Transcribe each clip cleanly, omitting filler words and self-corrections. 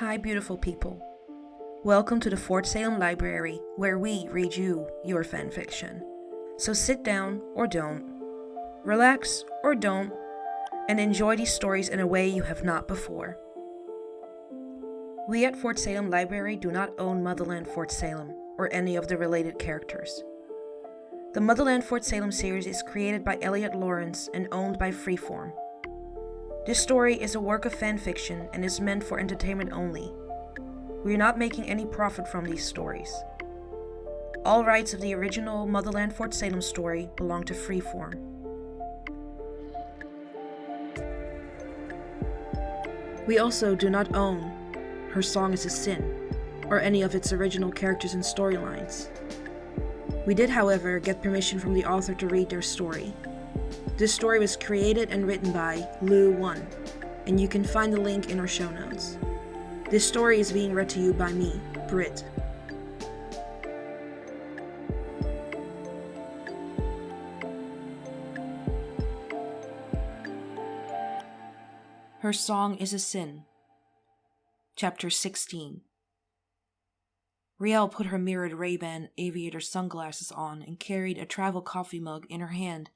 Hi, beautiful people. Welcome to the Fort Salem Library, where we read you your fanfiction. So sit down or don't, relax or don't, and enjoy these stories in a way you have not before. We at Fort Salem Library do not own Motherland Fort Salem or any of the related characters. The Motherland Fort Salem series is created by Elliot Lawrence and owned by Freeform. This story is a work of fanfiction and is meant for entertainment only. We are not making any profit from these stories. All rights of the original Motherland Fort Salem story belong to Freeform. We also do not own Her Song is a Sin, or any of its original characters and storylines. We did, however, get permission from the author to read their story. This story was created and written by Lou1, and you can find the link in our show notes. This story is being read to you by me, Britt. Her Song is a Sin. Chapter 16. Riel put her mirrored Ray-Ban aviator sunglasses on and carried a travel coffee mug in her hand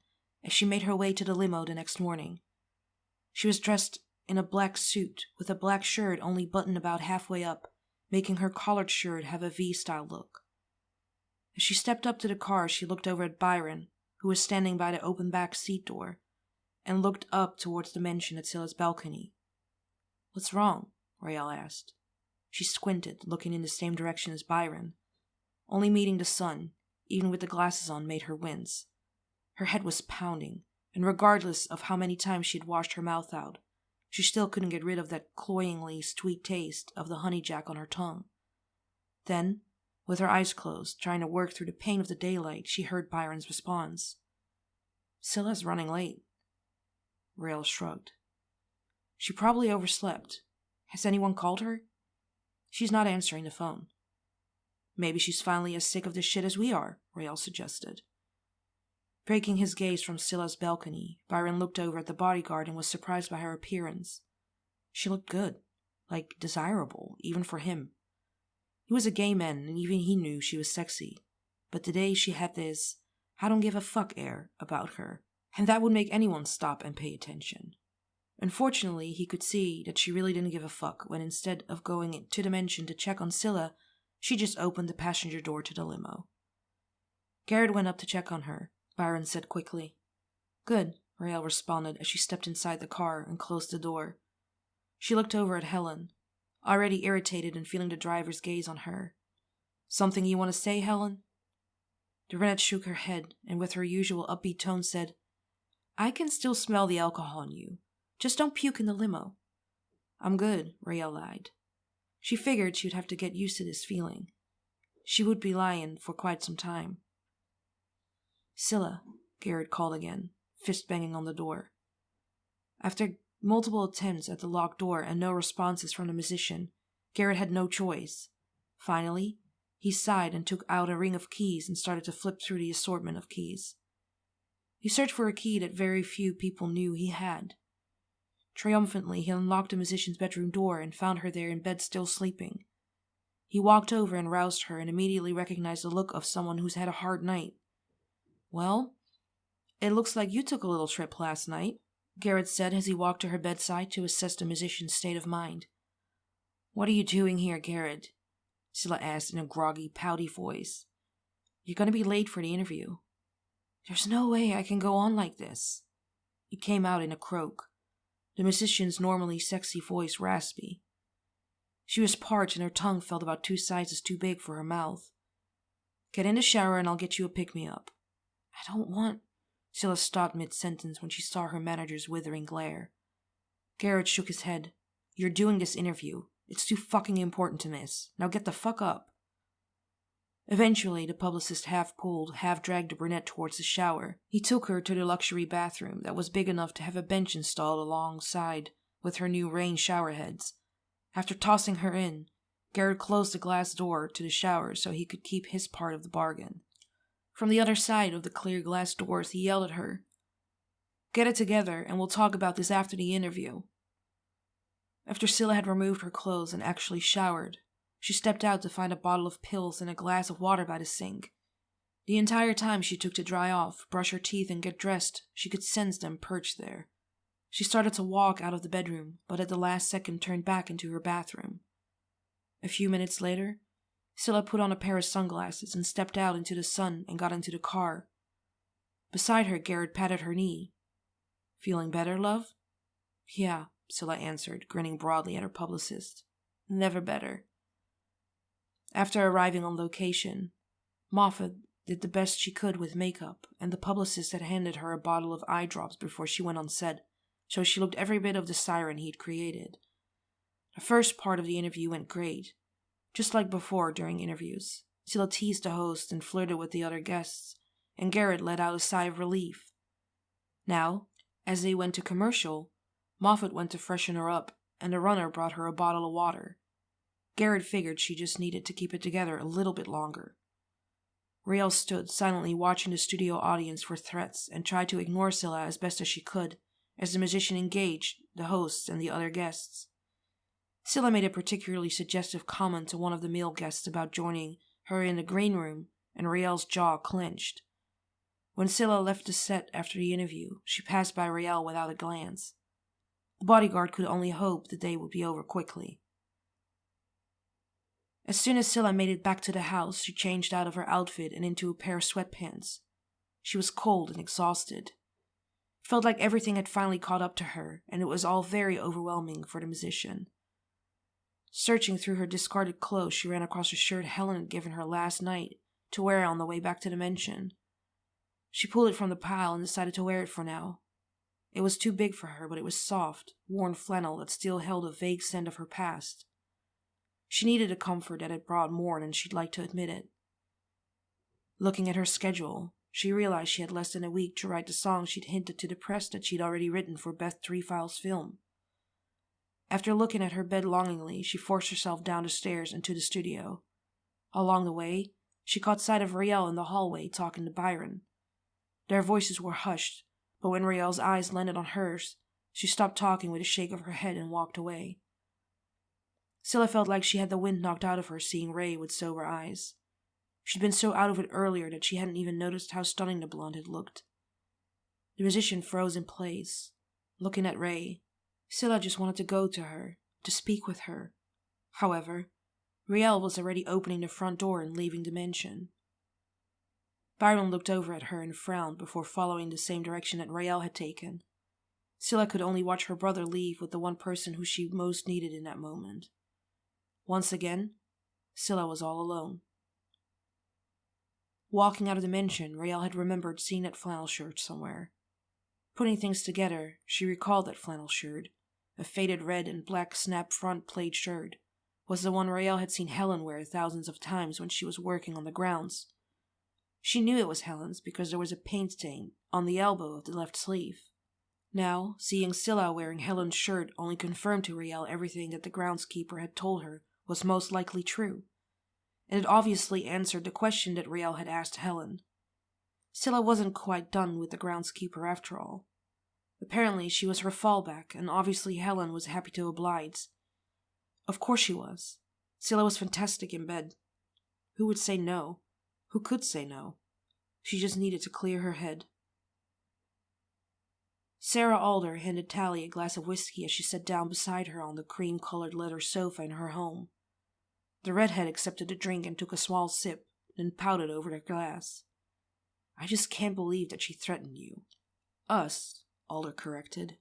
as she made her way to the limo the next morning. She was dressed in a black suit with a black shirt only buttoned about halfway up, making her collared shirt have a V-style look. As she stepped up to the car, she looked over at Byron, who was standing by the open back seat door, and looked up towards the mansion at Scylla's balcony. "What's wrong?" Riel asked. She squinted, looking in the same direction as Byron. Only meeting the sun, even with the glasses on, made her wince. Her head was pounding, and regardless of how many times she had washed her mouth out, she still couldn't get rid of that cloyingly sweet taste of the honey jack on her tongue. Then, with her eyes closed, trying to work through the pain of the daylight, she heard Byron's response. "Scylla's running late." Riel shrugged. "She probably overslept. Has anyone called her?" "She's not answering the phone." "Maybe she's finally as sick of this shit as we are," Riel suggested. Breaking his gaze from Scylla's balcony, Byron looked over at the bodyguard and was surprised by her appearance. She looked good, like desirable, even for him. He was a gay man, and even he knew she was sexy. But today she had this "I don't give a fuck" air about her, and that would make anyone stop and pay attention. Unfortunately, he could see that she really didn't give a fuck when instead of going to the mansion to check on Scylla, she just opened the passenger door to the limo. Garrett went up to check on her, Byron said quickly. "Good," Riel responded as she stepped inside the car and closed the door. She looked over at Helen, already irritated and feeling the driver's gaze on her. "Something you want to say, Helen?" The brunette shook her head and with her usual upbeat tone said, "I can still smell the alcohol on you. Just don't puke in the limo." "I'm good," Riel lied. She figured she would have to get used to this feeling. She would be lying for quite some time. "Scylla," Garrett called again, fist banging on the door. After multiple attempts at the locked door and no responses from the musician, Garrett had no choice. Finally, he sighed and took out a ring of keys and started to flip through the assortment of keys. He searched for a key that very few people knew he had. Triumphantly, he unlocked the musician's bedroom door and found her there in bed still sleeping. He walked over and roused her and immediately recognized the look of someone who's had a hard night. "Well, it looks like you took a little trip last night," Garrett said as he walked to her bedside to assess the musician's state of mind. "What are you doing here, Garrett?" Scylla asked in a groggy, pouty voice. "You're going to be late for the interview." "There's no way I can go on like this." It came out in a croak, the musician's normally sexy voice raspy. She was parched and her tongue felt about 2 sizes too big for her mouth. "Get in the shower and I'll get you a pick-me-up." "I don't want—" Scylla stopped mid-sentence when she saw her manager's withering glare. Garrett shook his head. "You're doing this interview. It's too fucking important to miss. Now get the fuck up." Eventually, the publicist half-pulled, half-dragged the brunette towards the shower. He took her to the luxury bathroom that was big enough to have a bench installed alongside with her new rain shower heads. After tossing her in, Garrett closed the glass door to the shower so he could keep his part of the bargain. From the other side of the clear glass doors, he yelled at her, "Get it together, and we'll talk about this after the interview." After Scylla had removed her clothes and actually showered, she stepped out to find a bottle of pills and a glass of water by the sink. The entire time she took to dry off, brush her teeth, and get dressed, she could sense them perched there. She started to walk out of the bedroom, but at the last second turned back into her bathroom. A few minutes later, Scylla put on a pair of sunglasses and stepped out into the sun and got into the car. Beside her, Garrett patted her knee. "Feeling better, love?" "Yeah," Scylla answered, grinning broadly at her publicist. "Never better." After arriving on location, Moffat did the best she could with makeup, and the publicist had handed her a bottle of eye drops before she went on set, so she looked every bit of the siren he'd created. The first part of the interview went great. Just like before during interviews, Scylla teased the host and flirted with the other guests, and Garrett let out a sigh of relief. Now, as they went to commercial, Moffat went to freshen her up, and the runner brought her a bottle of water. Garrett figured she just needed to keep it together a little bit longer. Raelle stood silently watching the studio audience for threats and tried to ignore Scylla as best as she could, as the musician engaged the hosts and the other guests. Scylla made a particularly suggestive comment to one of the male guests about joining her in the green room, and Raelle's jaw clenched. When Scylla left the set after the interview, she passed by Raelle without a glance. The bodyguard could only hope the day would be over quickly. As soon as Scylla made it back to the house, she changed out of her outfit and into a pair of sweatpants. She was cold and exhausted. It felt like everything had finally caught up to her, and it was all very overwhelming for the musician. Searching through her discarded clothes, she ran across a shirt Helen had given her last night to wear on the way back to the mansion. She pulled it from the pile and decided to wear it for now. It was too big for her, but it was soft, worn flannel that still held a vague scent of her past. She needed a comfort that had brought more than she'd like to admit it. Looking at her schedule, she realized she had less than a week to write the song she'd hinted to the press that she'd already written for Beth Trefoil's film. After looking at her bed longingly, she forced herself down the stairs and to the studio. Along the way, she caught sight of Raelle in the hallway talking to Byron. Their voices were hushed, but when Raelle's eyes landed on hers, she stopped talking with a shake of her head and walked away. Scylla felt like she had the wind knocked out of her seeing Ray with sober eyes. She'd been so out of it earlier that she hadn't even noticed how stunning the blonde had looked. The musician froze in place, looking at Ray. Scylla just wanted to go to her, to speak with her. However, Raelle was already opening the front door and leaving the mansion. Byron looked over at her and frowned before following the same direction that Raelle had taken. Scylla could only watch her brother leave with the one person who she most needed in that moment. Once again, Scylla was all alone. Walking out of the mansion, Raelle had remembered seeing that flannel shirt somewhere. Putting things together, she recalled that flannel shirt, a faded red and black snap front plaid shirt, was the one Raelle had seen Helen wear thousands of times when she was working on the grounds. She knew it was Helen's because there was a paint stain on the elbow of the left sleeve. Now, seeing Scylla wearing Helen's shirt only confirmed to Raelle everything that the groundskeeper had told her was most likely true, and it obviously answered the question that Raelle had asked Helen. Scylla wasn't quite done with the groundskeeper after all. Apparently she was her fallback, and obviously Helen was happy to oblige. Of course she was. Scylla was fantastic in bed. Who would say no? Who could say no? She just needed to clear her head. Sarah Alder handed Tally a glass of whiskey as she sat down beside her on the cream-colored leather sofa in her home. The redhead accepted the drink and took a small sip, then pouted over the glass. "I just can't believe that she threatened you." "Us," Alder corrected.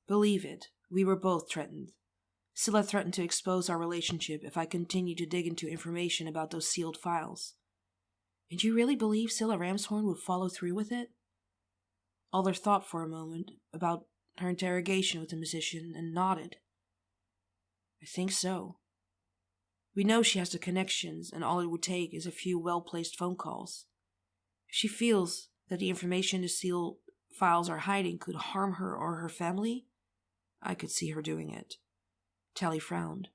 "Believe it, we were both threatened. Scylla threatened to expose our relationship if I continued to dig into information about those sealed files." "And you really believe Scylla Ramshorn would follow through with it?" Alder thought for a moment about her interrogation with the musician and nodded. "I think so. We know she has the connections, and all it would take is a few well-placed phone calls. If she feels that the information the sealed files are hiding could harm her or her family, I could see her doing it." Tally frowned.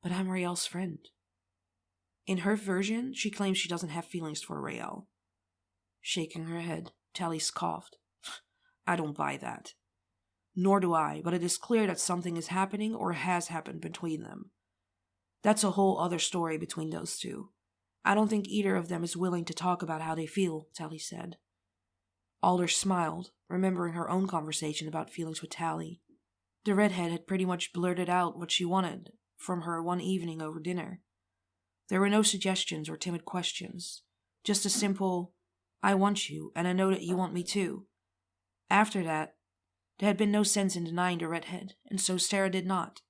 "But I'm Raelle's friend." In her version, she claims she doesn't have feelings for Raelle. Shaking her head, Tally scoffed. "I don't buy that. Nor do I, but it is clear that something is happening or has happened between them. That's a whole other story between those two. I don't think either of them is willing to talk about how they feel, Tally said. Alder smiled, remembering her own conversation about feelings with Tally. The redhead had pretty much blurted out what she wanted from her one evening over dinner. There were no suggestions or timid questions, just a simple, I want you, and I know that you want me too. After that, there had been no sense in denying the redhead, and so Sarah did not.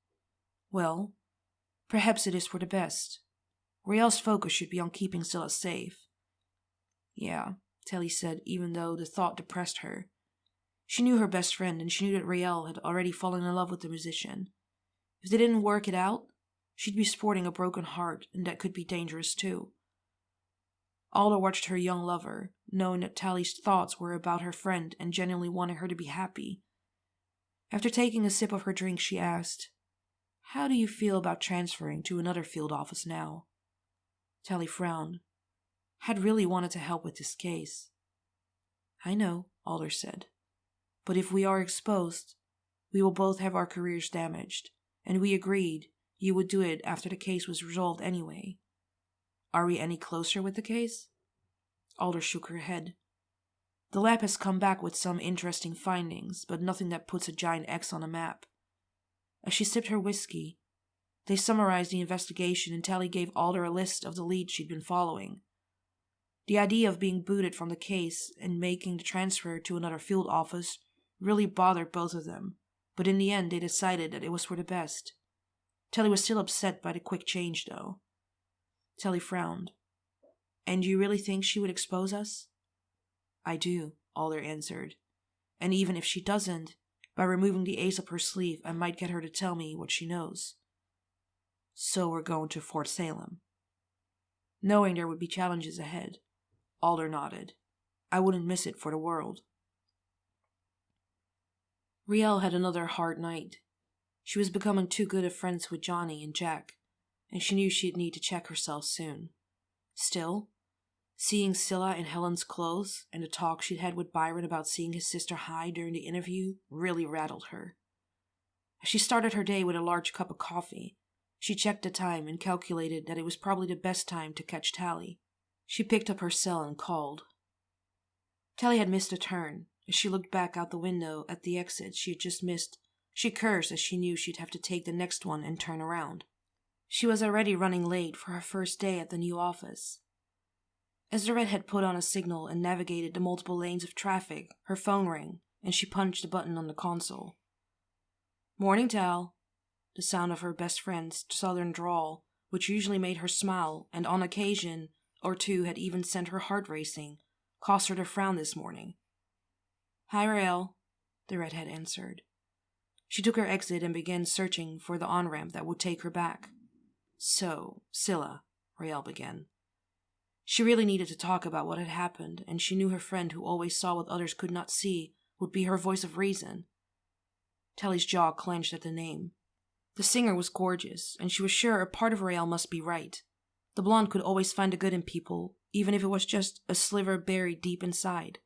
Well, perhaps it is for the best. Riel's focus should be on keeping Scylla safe. Yeah, Tally said, even though the thought depressed her. She knew her best friend, and she knew that Riel had already fallen in love with the musician. If they didn't work it out, she'd be sporting a broken heart, and that could be dangerous too. Alder watched her young lover, knowing that Tally's thoughts were about her friend and genuinely wanting her to be happy. After taking a sip of her drink, she asked, How do you feel about transferring to another field office now? Tally frowned. Had really wanted to help with this case. I know, Alder said. But if we are exposed, we will both have our careers damaged, and we agreed you would do it after the case was resolved anyway. Are we any closer with the case? Alder shook her head. The lab has come back with some interesting findings, but nothing that puts a giant X on a map. As she sipped her whiskey, they summarized the investigation and Tally gave Alder a list of the leads she'd been following. The idea of being booted from the case and making the transfer to another field office really bothered both of them, but in the end they decided that it was for the best. Tally was still upset by the quick change, though. Tally frowned. And you really think she would expose us? I do, Alder answered. And even if she doesn't, by removing the ace up her sleeve, I might get her to tell me what she knows. So we're going to Fort Salem. Knowing there would be challenges ahead, Alder nodded. I wouldn't miss it for the world. Riel had another hard night. She was becoming too good of friends with Johnny and Jack, and she knew she'd need to check herself soon. Still, seeing Scylla in Helen's clothes and the talk she'd had with Byron about seeing his sister high during the interview really rattled her. As she started her day with a large cup of coffee, she checked the time and calculated that it was probably the best time to catch Tally. She picked up her cell and called. Tally had missed a turn. As she looked back out the window at the exit she had just missed, she cursed as she knew she'd have to take the next one and turn around. She was already running late for her first day at the new office. As the redhead put on a signal and navigated the multiple lanes of traffic, her phone rang, and she punched the button on the console. Morning, Tal. The sound of her best friend's southern drawl, which usually made her smile, and on occasion or two had even sent her heart racing, caused her to frown this morning. Hi, Rael, the redhead answered. She took her exit and began searching for the on-ramp that would take her back. So, Scylla, Rael began. She really needed to talk about what had happened, and she knew her friend who always saw what others could not see would be her voice of reason. Tally's jaw clenched at the name. The singer was gorgeous, and she was sure a part of Rael must be right. The blonde could always find the good in people, even if it was just a sliver buried deep inside.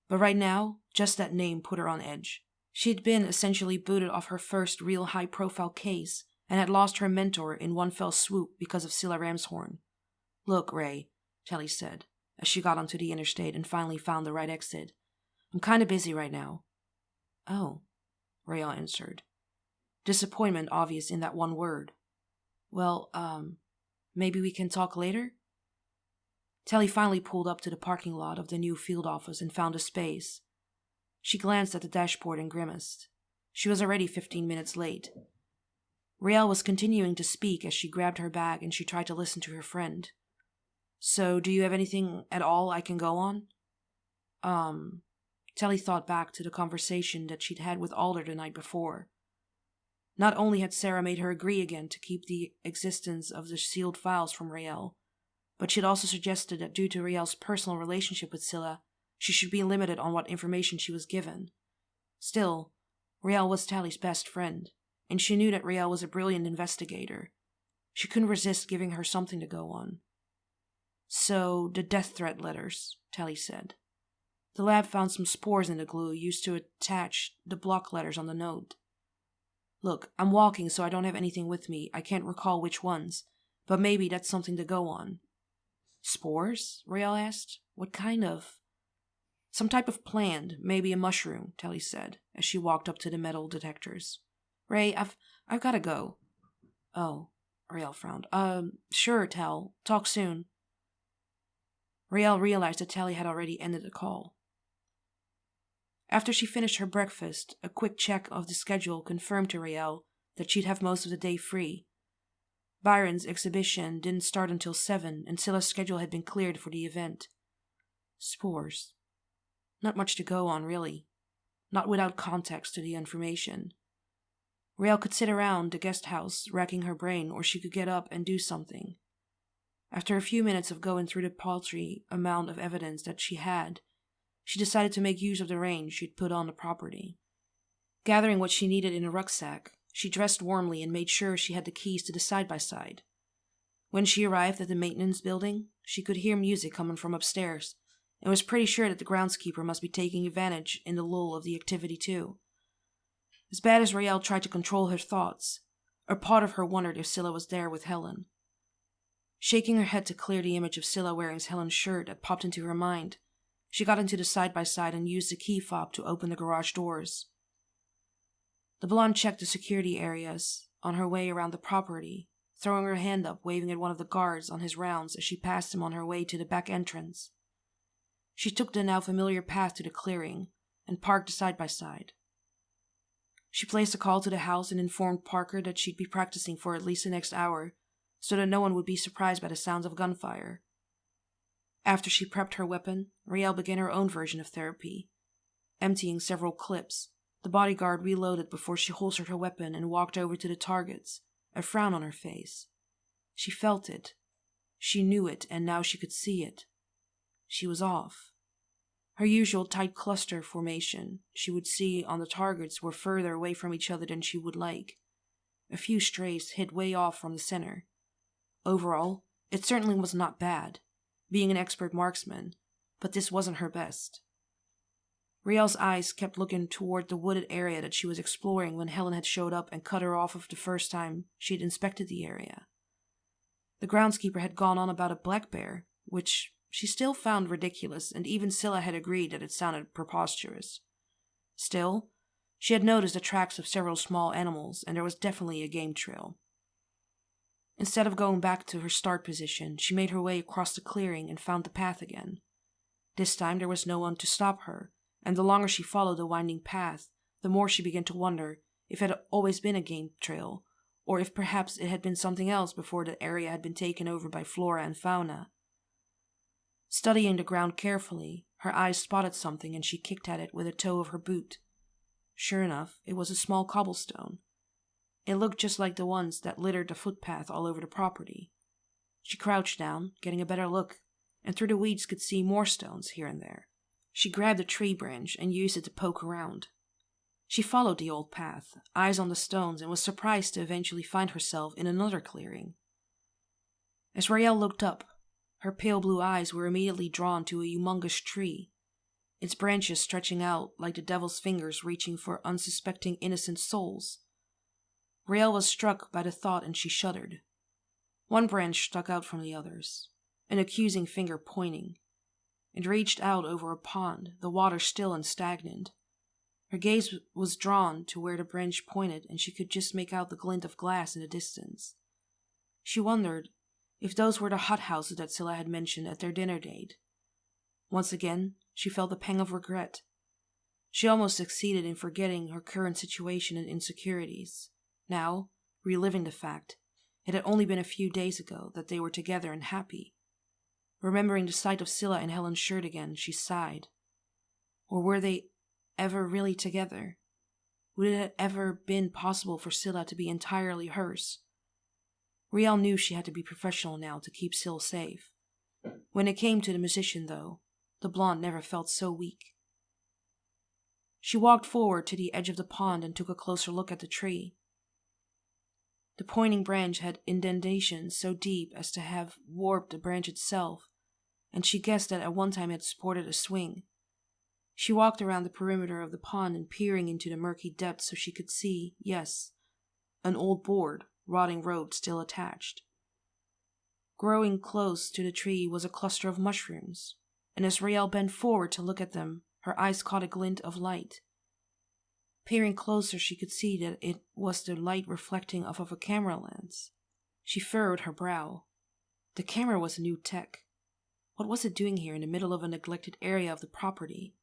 But right now, just that name put her on edge. She had been essentially booted off her first real high-profile case, and had lost her mentor in one fell swoop because of Scylla Ramshorn. Look, Ray, Tally said, as she got onto the interstate and finally found the right exit. I'm kind of busy right now. Oh, Rael answered. Disappointment obvious in that one word. Well, maybe we can talk later? Tally finally pulled up to the parking lot of the new field office and found a space. She glanced at the dashboard and grimaced. She was already 15 minutes late. Rael was continuing to speak as she grabbed her bag and she tried to listen to her friend. So, do you have anything at all I can go on? Tally thought back to the conversation that she'd had with Alder the night before. Not only had Sarah made her agree again to keep the existence of the sealed files from Rael, but she'd also suggested that due to Rael's personal relationship with Scylla, she should be limited on what information she was given. Still, Rael was Tally's best friend, and she knew that Rael was a brilliant investigator. She couldn't resist giving her something to go on. So, the death threat letters, Tally said. The lab found some spores in the glue used to attach the block letters on the note. Look, I'm walking, so I don't have anything with me. I can't recall which ones, but maybe that's something to go on. Spores? Rael asked. What kind of? Some type of plant, maybe a mushroom, Telly said, as she walked up to the metal detectors. Ray, I've gotta go. Oh, Rael frowned. Sure, Tell. Talk soon. Rael realized that Telly had already ended the call. After she finished her breakfast, a quick check of the schedule confirmed to Rael that she'd have most of the day free. Byron's exhibition didn't start until 7, and Scylla's schedule had been cleared for the event. Spores. Not much to go on, really. Not without context to the information. Rael could sit around the guest house, racking her brain, or she could get up and do something. After a few minutes of going through the paltry amount of evidence that she had, she decided to make use of the range she'd put on the property. Gathering what she needed in a rucksack, she dressed warmly and made sure she had the keys to the side-by-side. When she arrived at the maintenance building, she could hear music coming from upstairs, and was pretty sure that the groundskeeper must be taking advantage in the lull of the activity too. As bad as Rael tried to control her thoughts, a part of her wondered if Scylla was there with Helen. Shaking her head to clear the image of Scylla wearing Helen's shirt that popped into her mind, she got into the side-by-side and used the key fob to open the garage doors. The blonde checked the security areas on her way around the property, throwing her hand up, waving at one of the guards on his rounds as she passed him on her way to the back entrance. She took the now familiar path to the clearing and parked the side-by-side. She placed a call to the house and informed Parker that she'd be practicing for at least the next hour, so that no one would be surprised by the sounds of gunfire. After she prepped her weapon, Rael began her own version of therapy. Emptying several clips, the bodyguard reloaded before she holstered her weapon and walked over to the targets, a frown on her face. She felt it. She knew it, and now she could see it. She was off. Her usual tight cluster formation she would see on the targets were further away from each other than she would like. A few strays hit way off from the center. Overall, it certainly was not bad, being an expert marksman, but this wasn't her best. Rael's eyes kept looking toward the wooded area that she was exploring when Helen had showed up and cut her off of the first time she'd inspected the area. The groundskeeper had gone on about a black bear, which she still found ridiculous, and even Scylla had agreed that it sounded preposterous. Still, she had noticed the tracks of several small animals, and there was definitely a game trail. Instead of going back to her start position, she made her way across the clearing and found the path again. This time there was no one to stop her, and the longer she followed the winding path, the more she began to wonder if it had always been a game trail, or if perhaps it had been something else before the area had been taken over by flora and fauna. Studying the ground carefully, her eyes spotted something and she kicked at it with a toe of her boot. Sure enough, it was a small cobblestone. It looked just like the ones that littered the footpath all over the property. She crouched down, getting a better look, and through the weeds could see more stones here and there. She grabbed a tree branch and used it to poke around. She followed the old path, eyes on the stones, and was surprised to eventually find herself in another clearing. As Rael looked up, her pale blue eyes were immediately drawn to a humongous tree, its branches stretching out like the devil's fingers reaching for unsuspecting innocent souls. Rael was struck by the thought and she shuddered. One branch stuck out from the others, an accusing finger pointing. It reached out over a pond, the water still and stagnant. Her gaze was drawn to where the branch pointed, and she could just make out the glint of glass in the distance. She wondered if those were the hothouses that Scylla had mentioned at their dinner date. Once again, she felt a pang of regret. She almost succeeded in forgetting her current situation and insecurities. Now, reliving the fact, it had only been a few days ago that they were together and happy. Remembering the sight of Scylla in Helen's shirt again, she sighed. Or were they ever really together? Would it have ever been possible for Scylla to be entirely hers? Rael knew she had to be professional now to keep Syl safe. When it came to the musician, though, the blonde never felt so weak. She walked forward to the edge of the pond and took a closer look at the tree. The pointing branch had indentations so deep as to have warped the branch itself, and she guessed that at one time it had sported a swing. She walked around the perimeter of the pond and peering into the murky depths so she could see, yes, an old board, rotting rope still attached. Growing close to the tree was a cluster of mushrooms, and as Raelle bent forward to look at them, her eyes caught a glint of light. Peering closer, she could see that it was the light reflecting off of a camera lens. She furrowed her brow. The camera was a new tech. What was it doing here in the middle of a neglected area of the property?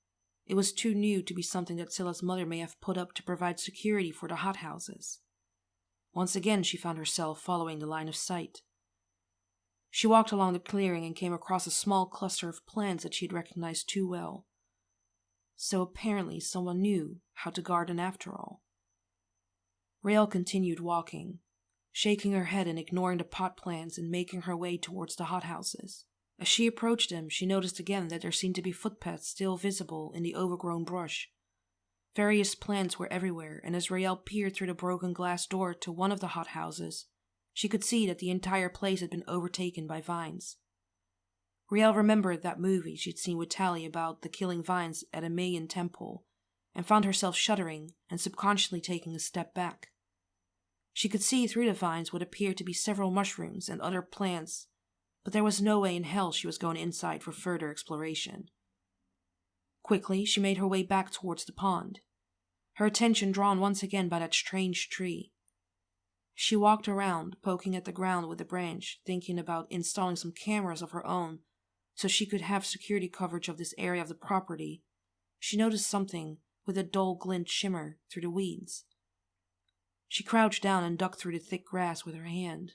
It was too new to be something that Scylla's mother may have put up to provide security for the hothouses. Once again, she found herself following the line of sight. She walked along the clearing and came across a small cluster of plants that she had recognized too well. So apparently someone knew how to garden after all. Raelle continued walking, shaking her head and ignoring the pot plants and making her way towards the hothouses. As she approached them, she noticed again that there seemed to be footpaths still visible in the overgrown brush. Various plants were everywhere, and as Raelle peered through the broken glass door to one of the hothouses, she could see that the entire place had been overtaken by vines. Raelle remembered that movie she'd seen with Tally about the killing vines at a Mayan temple, and found herself shuddering and subconsciously taking a step back. She could see through the vines what appeared to be several mushrooms and other plants, but there was no way in hell she was going inside for further exploration. Quickly, she made her way back towards the pond, her attention drawn once again by that strange tree. She walked around, poking at the ground with a branch, thinking about installing some cameras of her own so she could have security coverage of this area of the property. She noticed something with a dull glint shimmer through the weeds. She crouched down and dug through the thick grass with her hand.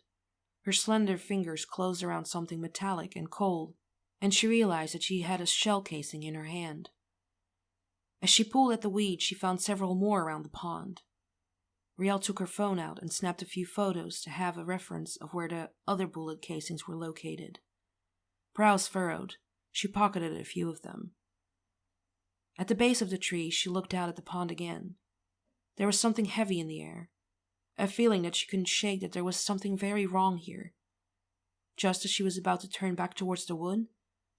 Her slender fingers closed around something metallic and cold, and she realized that she had a shell casing in her hand. As she pulled at the weed, she found several more around the pond. Raelle took her phone out and snapped a few photos to have a reference of where the other bullet casings were located. Brows furrowed, she pocketed a few of them. At the base of the tree, she looked out at the pond again. There was something heavy in the air, a feeling that she couldn't shake that there was something very wrong here. Just as she was about to turn back towards the wood,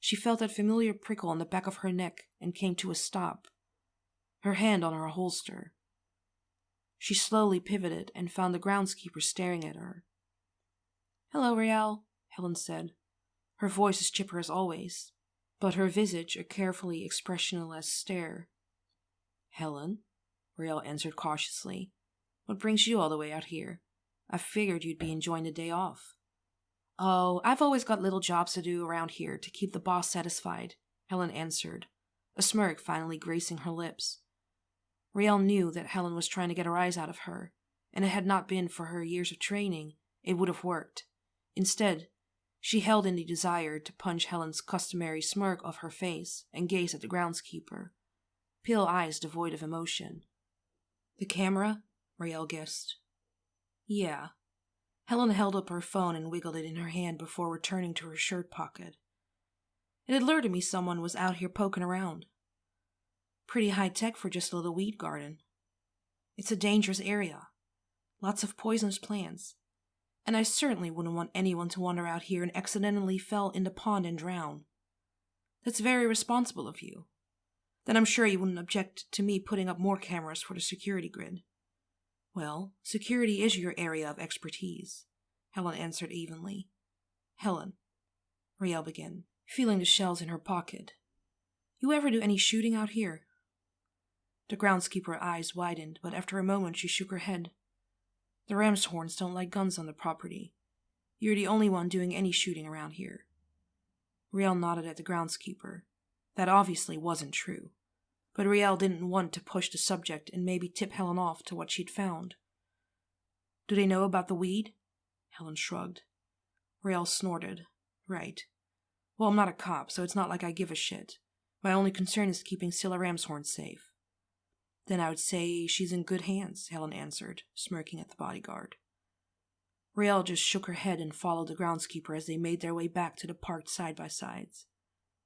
she felt that familiar prickle on the back of her neck and came to a stop, her hand on her holster. She slowly pivoted and found the groundskeeper staring at her. "Hello, Raelle," Helen said, her voice as chipper as always, but her visage a carefully expressionless stare. "Helen," Raelle answered cautiously. "What brings you all the way out here? I figured you'd be enjoying the day off." "Oh, I've always got little jobs to do around here to keep the boss satisfied," Helen answered, a smirk finally gracing her lips. Raelle knew that Helen was trying to get a rise out of her, and it had not been for her years of training, it would have worked. Instead, she held in the desire to punch Helen's customary smirk off her face and gaze at the groundskeeper, pale eyes devoid of emotion. "The camera?" Raelle guessed. "Yeah." Helen held up her phone and wiggled it in her hand before returning to her shirt pocket. "It alerted me someone was out here poking around. Pretty high-tech for just a little weed garden. It's a dangerous area. Lots of poisonous plants. And I certainly wouldn't want anyone to wander out here and accidentally fell in the pond and drown. That's very responsible of you. Then I'm sure you wouldn't object to me putting up more cameras for the security grid." "Well, security is your area of expertise," Helen answered evenly. "Helen," Raelle began, feeling the shells in her pocket. "You ever do any shooting out here?" The groundskeeper's eyes widened, but after a moment she shook her head. "The Ramshorns don't like guns on the property. You're the only one doing any shooting around here." Raelle nodded at the groundskeeper. That obviously wasn't true, but Raelle didn't want to push the subject and maybe tip Helen off to what she'd found. "Do they know about the weed?" Helen shrugged. Raelle snorted. "Right. Well, I'm not a cop, so it's not like I give a shit. My only concern is keeping Scylla Ramshorn safe." "Then I would say she's in good hands," Helen answered, smirking at the bodyguard. Raelle just shook her head and followed the groundskeeper as they made their way back to the parked side-by-sides.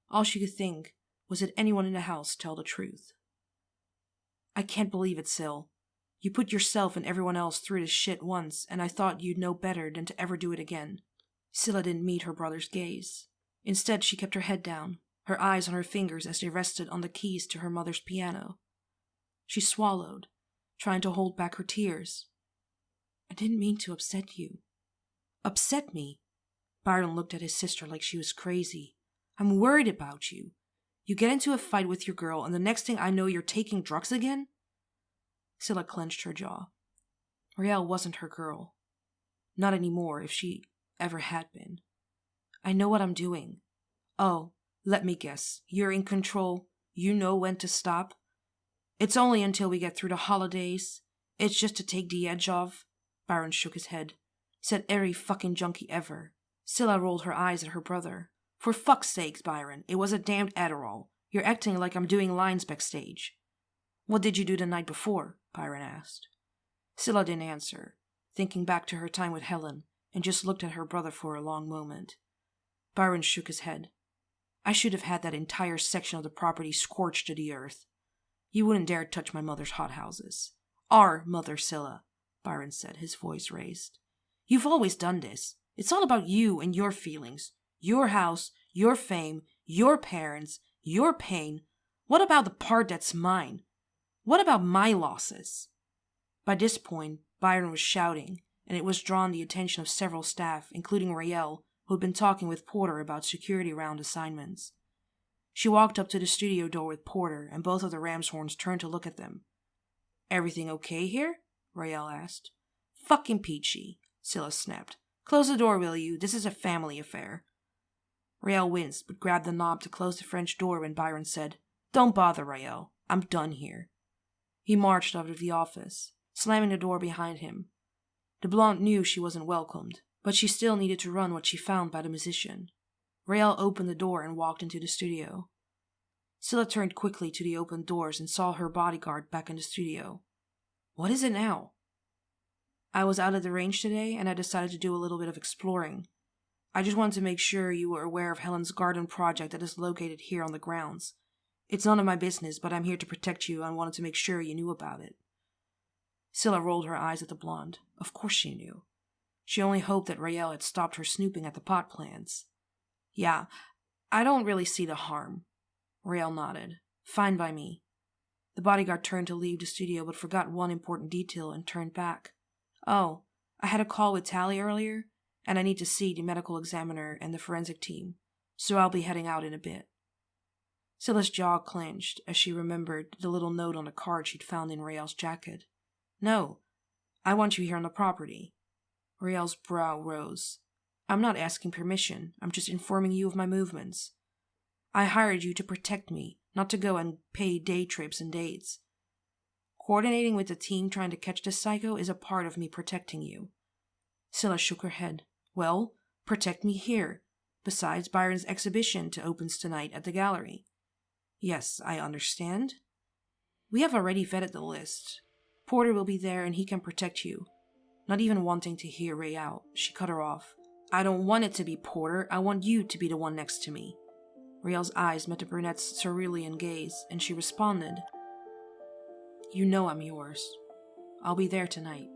All she could think was that anyone in the house tell the truth. "I can't believe it, Syl. You put yourself and everyone else through this shit once, and I thought you'd know better than to ever do it again." Scylla didn't meet her brother's gaze. Instead, she kept her head down, her eyes on her fingers as they rested on the keys to her mother's piano. She swallowed, trying to hold back her tears. I didn't mean to upset you. Upset me? Byron looked at his sister like she was crazy. I'm worried about you. You get into a fight with your girl, and the next thing I know you're taking drugs again? Scylla clenched her jaw. Riel wasn't her girl. Not anymore, if she ever had been. I know what I'm doing. Oh, let me guess. You're in control. You know when to stop. It's only until we get through the holidays. It's just to take the edge off. Byron shook his head. Said every fucking junkie ever. Scylla rolled her eyes at her brother. For fuck's sakes, Byron, it was a damned Adderall. You're acting like I'm doing lines backstage. What did you do the night before? Byron asked. Scylla didn't answer, thinking back to her time with Helen, and just looked at her brother for a long moment. Byron shook his head. I should have had that entire section of the property scorched to the earth. You wouldn't dare touch my mother's hothouses. Our mother, Scylla, Byron said, his voice raised. You've always done this. It's all about you and your feelings. Your house, your fame, your parents, your pain. What about the part that's mine? What about my losses? By this point, Byron was shouting, and it was drawn the attention of several staff, including Riel, who had been talking with Porter about security round assignments. She walked up to the studio door with Porter, and both of the Ramshorns turned to look at them. Everything okay here? Riel asked. Fucking peachy, Scylla snapped. Close the door, will you? This is a family affair. Riel winced, but grabbed the knob to close the French door when Byron said, Don't bother, Riel. I'm done here. He marched out of the office, slamming the door behind him. The blonde knew she wasn't welcomed, but she still needed to run what she found by the musician. Riel opened the door and walked into the studio. Scylla turned quickly to the open doors and saw her bodyguard back in the studio. What is it now? I was out at the range today, and I decided to do a little bit of exploring. I just wanted to make sure you were aware of Helen's garden project that is located here on the grounds. It's none of my business, but I'm here to protect you and wanted to make sure you knew about it. Scylla rolled her eyes at the blonde. Of course she knew. She only hoped that Riel had stopped her snooping at the pot plants. Yeah, I don't really see the harm. Riel nodded. Fine by me. The bodyguard turned to leave the studio but forgot one important detail and turned back. Oh, I had a call with Tally earlier, and I need to see the medical examiner and the forensic team, so I'll be heading out in a bit. Scylla's jaw clenched as she remembered the little note on the card she'd found in Riel's jacket. No, I want you here on the property. Riel's brow rose. I'm not asking permission. I'm just informing you of my movements. I hired you to protect me, not to go and pay day trips and dates. Coordinating with the team trying to catch this psycho is a part of me protecting you. Scylla shook her head. Well, protect me here. Besides, Byron's exhibition opens tonight at the gallery. Yes, I understand. We have already vetted the list. Porter will be there and he can protect you. Not even wanting to hear Ray out, she cut her off. I don't want it to be Porter. I want you to be the one next to me. Riel's eyes met the brunette's cerulean gaze, and she responded. You know I'm yours. I'll be there tonight.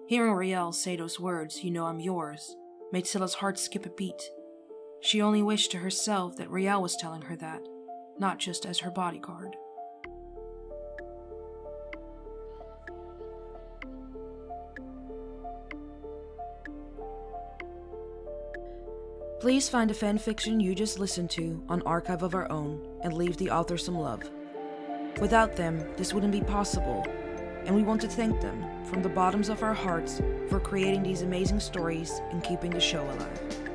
Hearing Riel say those words, you know I'm yours, made Scylla's heart skip a beat. She only wished to herself that Riel was telling her that, not just as her bodyguard. Please find the fanfiction you just listened to on Archive of Our Own and leave the author some love. Without them, this wouldn't be possible, and we want to thank them from the bottoms of our hearts for creating these amazing stories and keeping the show alive.